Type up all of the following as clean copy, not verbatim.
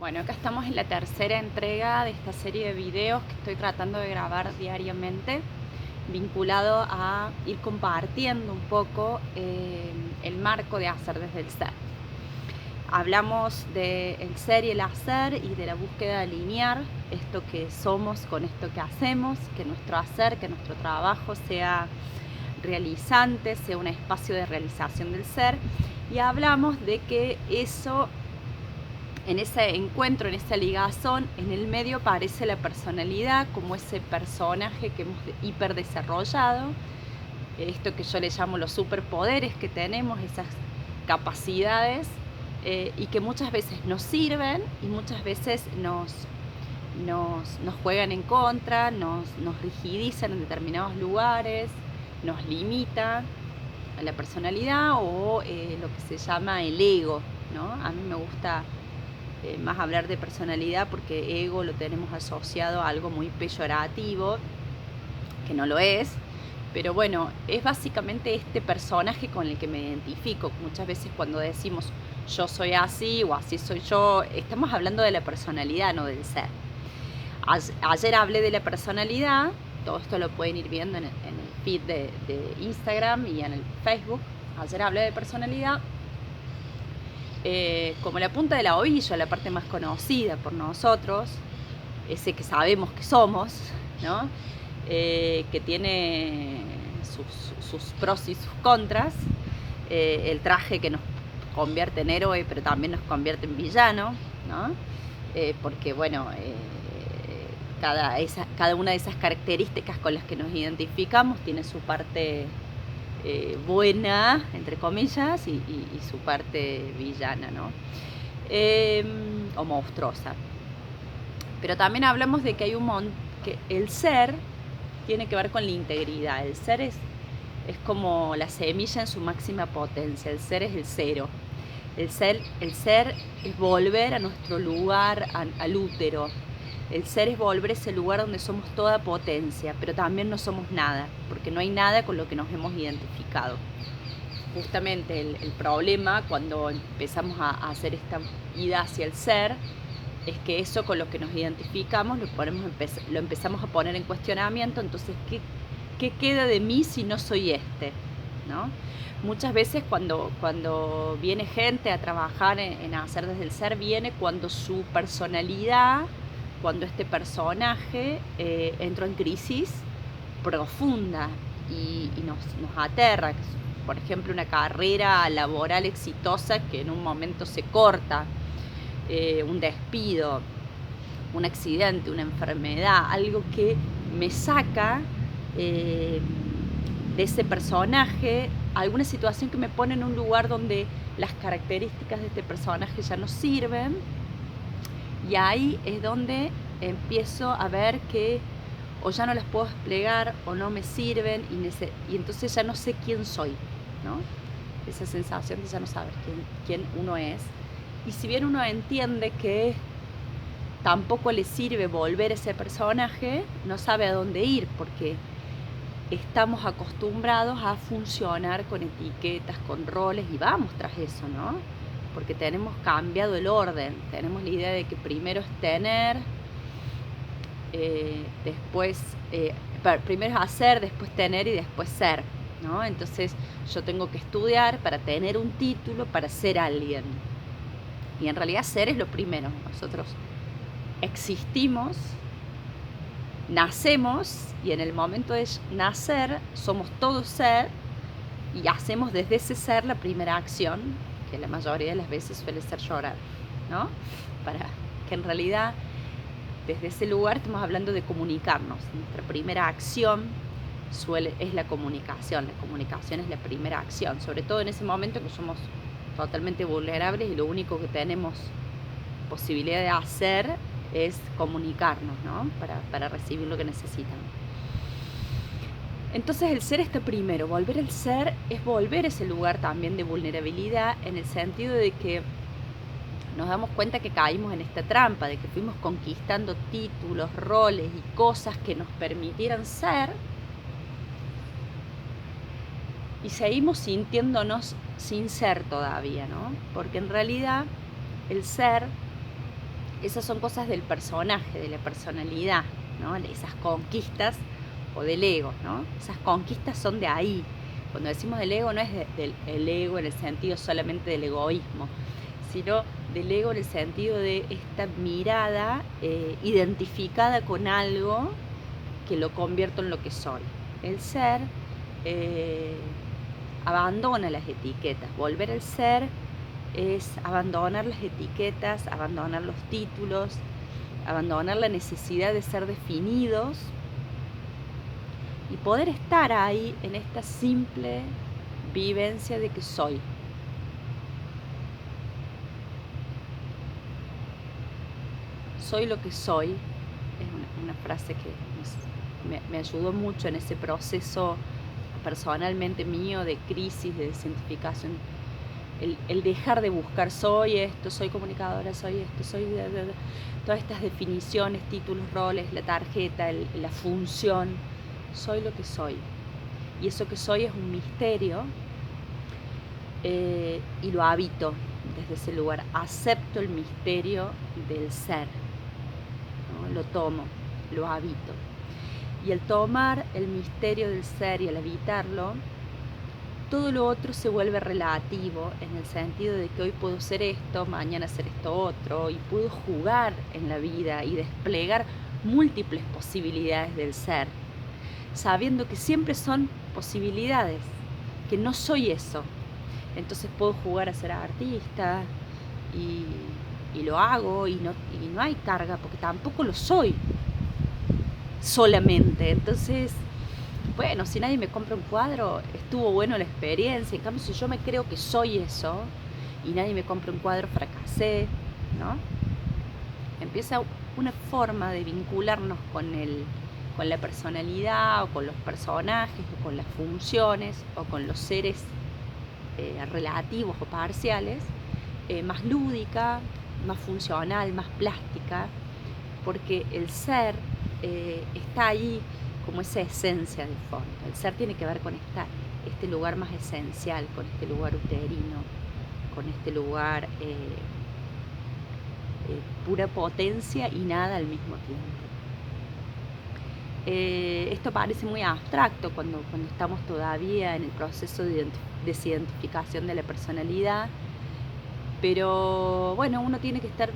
Bueno, acá estamos en la tercera entrega de esta serie de videos que estoy tratando de grabar diariamente, vinculado a ir compartiendo un poco el marco de hacer desde el ser. Hablamos del ser y el hacer y de la búsqueda de alinear esto que somos con esto que hacemos, que nuestro hacer, que nuestro trabajo sea realizante, sea un espacio de realización del ser. Y hablamos de que eso, en ese encuentro, en esa ligazón, en el medio aparece la personalidad como ese personaje que hemos hiperdesarrollado, esto que yo le llamo los superpoderes que tenemos, esas capacidades, y que muchas veces nos sirven y muchas veces nos juegan en contra, nos rigidizan en determinados lugares, nos limita a la personalidad o lo que se llama el ego, ¿no? A mí me gusta más hablar de personalidad porque ego lo tenemos asociado a algo muy peyorativo, que no lo es, pero bueno, es básicamente este personaje con el que me identifico. Muchas veces cuando decimos yo soy así o así soy yo, estamos hablando de la personalidad, no del ser. Ayer hablé de la personalidad, todo esto lo pueden ir viendo en el feed de Instagram y en el Facebook. Ayer hablé de personalidad como la punta de la ovilla, la parte más conocida por nosotros, ese que sabemos que somos, ¿no? Que tiene sus pros y sus contras, el traje que nos convierte en héroe pero también nos convierte en villano, ¿no? Porque bueno, cada una de esas características con las que nos identificamos tiene su parte buena, entre comillas, y su parte villana, ¿no? O monstruosa. Pero también hablamos de que hay que el ser tiene que ver con la integridad. El ser es como la semilla en su máxima potencia. El ser es el cero. El ser es volver a nuestro lugar, al útero. El ser es volver a ese lugar donde somos toda potencia, pero también no somos nada, porque no hay nada con lo que nos hemos identificado. Justamente el problema cuando empezamos a hacer esta ida hacia el ser es que eso con lo que nos identificamos lo empezamos a poner en cuestionamiento. Entonces, ¿qué queda de mí si no soy este? ¿No? Muchas veces cuando viene gente a trabajar en hacer desde el ser, viene cuando su personalidad, cuando este personaje entró en crisis profunda y nos aterra. Por ejemplo, una carrera laboral exitosa que en un momento se corta, un despido, un accidente, una enfermedad, algo que me saca de ese personaje, alguna situación que me pone en un lugar donde las características de este personaje ya no sirven, y ahí es donde empiezo a ver que o ya no las puedo desplegar o no me sirven y entonces ya no sé quién soy, ¿no? Esa sensación de ya no saber quién uno es. Y si bien uno entiende que tampoco le sirve volver a ese personaje, no sabe a dónde ir porque estamos acostumbrados a funcionar con etiquetas, con roles, y vamos tras eso, ¿no? Porque tenemos cambiado el orden, tenemos la idea de que primero es tener, primero es hacer, después tener y después ser, ¿no? Entonces yo tengo que estudiar para tener un título, para ser alguien. Y en realidad ser es lo primero. Nosotros existimos, nacemos, y en el momento de nacer somos todo ser y hacemos desde ese ser la primera acción, que la mayoría de las veces suele ser llorar, ¿no? Para que en realidad desde ese lugar estamos hablando de comunicarnos. Nuestra primera acción es la comunicación. La comunicación es la primera acción, sobre todo en ese momento que somos totalmente vulnerables y lo único que tenemos posibilidad de hacer es comunicarnos, ¿no? Para recibir lo que necesitan. Entonces el ser está primero. Volver al ser es volver a ese lugar también de vulnerabilidad, en el sentido de que nos damos cuenta que caímos en esta trampa, de que fuimos conquistando títulos, roles y cosas que nos permitieran ser, y seguimos sintiéndonos sin ser todavía, ¿no? Porque en realidad el ser Esas son cosas del personaje, de la personalidad, ¿no? Esas conquistas o del ego, ¿no? Esas conquistas son de ahí. Cuando decimos del ego no es del ego en el sentido solamente del egoísmo, sino del ego en el sentido de esta mirada identificada con algo que lo convierto en lo que soy. El ser abandona las etiquetas. Volver al ser es abandonar las etiquetas, abandonar los títulos, abandonar la necesidad de ser definidos y poder estar ahí en esta simple vivencia de que soy. Soy lo que soy, es una frase que me ayudó mucho en ese proceso personalmente mío de crisis, de desidentificación. El dejar de buscar, soy esto, soy comunicadora, soy esto, soy todas estas definiciones, títulos, roles, la tarjeta, la función, soy lo que soy. Y eso que soy es un misterio y lo habito desde ese lugar, acepto el misterio del ser, ¿no? Lo tomo, lo habito. Y al tomar el misterio del ser y al habitarlo, todo lo otro se vuelve relativo en el sentido de que hoy puedo ser esto, mañana ser esto otro, y puedo jugar en la vida y desplegar múltiples posibilidades del ser, sabiendo que siempre son posibilidades, que no soy eso. Entonces puedo jugar a ser artista y lo hago y no hay carga, porque tampoco lo soy solamente. Entonces, bueno, si nadie me compra un cuadro, estuvo bueno la experiencia. En cambio, si yo me creo que soy eso y nadie me compra un cuadro, fracasé, ¿no? Empieza una forma de vincularnos con la personalidad o con los personajes o con las funciones o con los seres relativos o parciales, más lúdica, más funcional, más plástica, porque el ser está ahí como esa esencia de fondo. El ser tiene que ver con este lugar más esencial, con este lugar uterino, con este lugar pura potencia y nada al mismo tiempo. Esto parece muy abstracto cuando estamos todavía en el proceso de desidentificación de la personalidad, pero bueno, uno tiene que estar...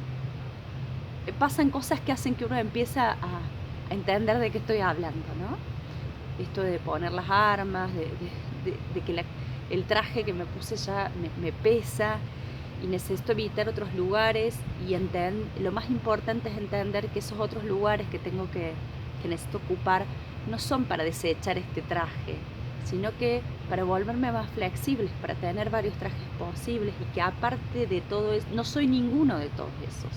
Pasan cosas que hacen que uno empieza a entender de qué estoy hablando, ¿no? Esto de poner las armas, de que el traje que me puse ya me pesa y necesito evitar otros lugares, y lo más importante es entender que esos otros lugares que necesito ocupar no son para desechar este traje, sino que para volverme más flexibles, para tener varios trajes posibles, y que aparte de todo eso, no soy ninguno de todos esos,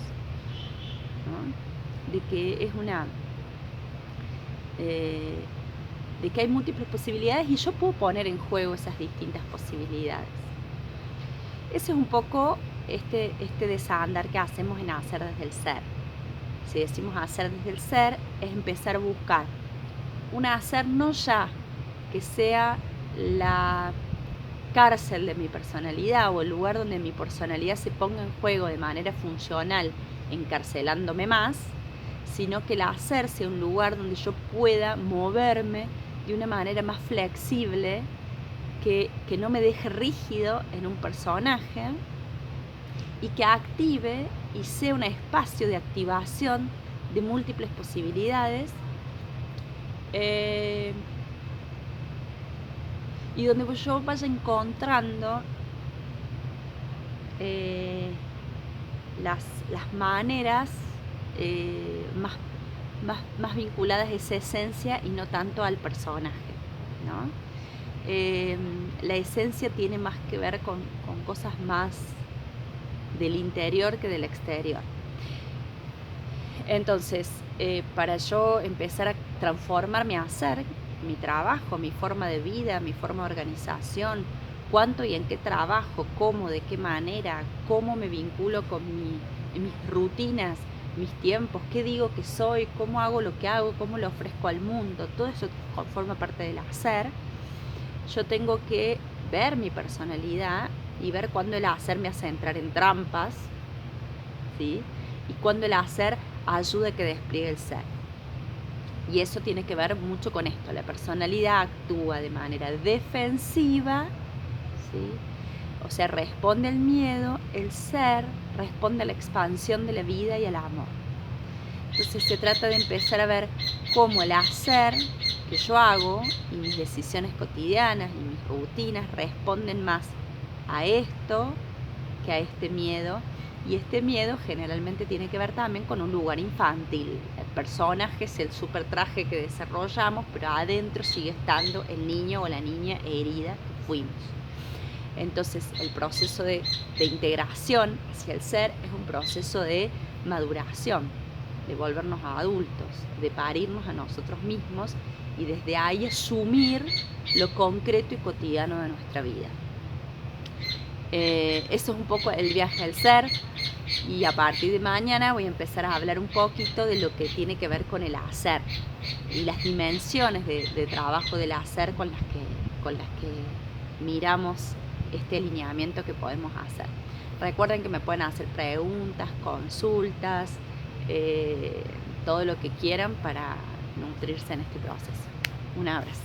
¿no? De que es de que hay múltiples posibilidades y yo puedo poner en juego esas distintas posibilidades. Ese es un poco este desandar que hacemos en hacer desde el ser. Si decimos hacer desde el ser, es empezar a buscar un hacer no ya que sea la cárcel de mi personalidad o el lugar donde mi personalidad se ponga en juego de manera funcional, encarcelándome más, sino que el hacer sea un lugar donde yo pueda moverme de una manera más flexible, que no me deje rígido en un personaje y que active y sea un espacio de activación de múltiples posibilidades, y donde yo vaya encontrando las maneras más vinculadas a esa esencia y no tanto al personaje, ¿no? La esencia tiene más que ver con cosas más del interior que del exterior. Entonces, para yo empezar a transformar mi hacer, mi trabajo, mi forma de vida, mi forma de organización, cuánto y en qué trabajo, cómo, de qué manera, cómo me vinculo con mis rutinas, mis tiempos, qué digo que soy, cómo hago lo que hago, cómo lo ofrezco al mundo, todo eso forma parte del hacer. Yo tengo que ver mi personalidad y ver cuándo el hacer me hace entrar en trampas, ¿sí? y cuando el hacer ayuda a que despliegue el ser. Y eso tiene que ver mucho con esto. La personalidad actúa de manera defensiva, ¿sí? O sea, responde al miedo, el ser responde a la expansión de la vida y al amor. Entonces se trata de empezar a ver cómo el hacer que yo hago y mis decisiones cotidianas y mis rutinas responden más a esto que a este miedo. Y este miedo generalmente tiene que ver también con un lugar infantil. El personaje es el super traje que desarrollamos, pero adentro sigue estando el niño o la niña herida que fuimos. Entonces el proceso de integración hacia el ser es un proceso de maduración, de volvernos adultos, de parirnos a nosotros mismos y desde ahí asumir lo concreto y cotidiano de nuestra vida. Eso es un poco el viaje al ser, y a partir de mañana voy a empezar a hablar un poquito de lo que tiene que ver con el hacer y las dimensiones de trabajo del hacer con las que miramos este alineamiento que podemos hacer. Recuerden que me pueden hacer preguntas, consultas, todo lo que quieran para nutrirse en este proceso. Un abrazo.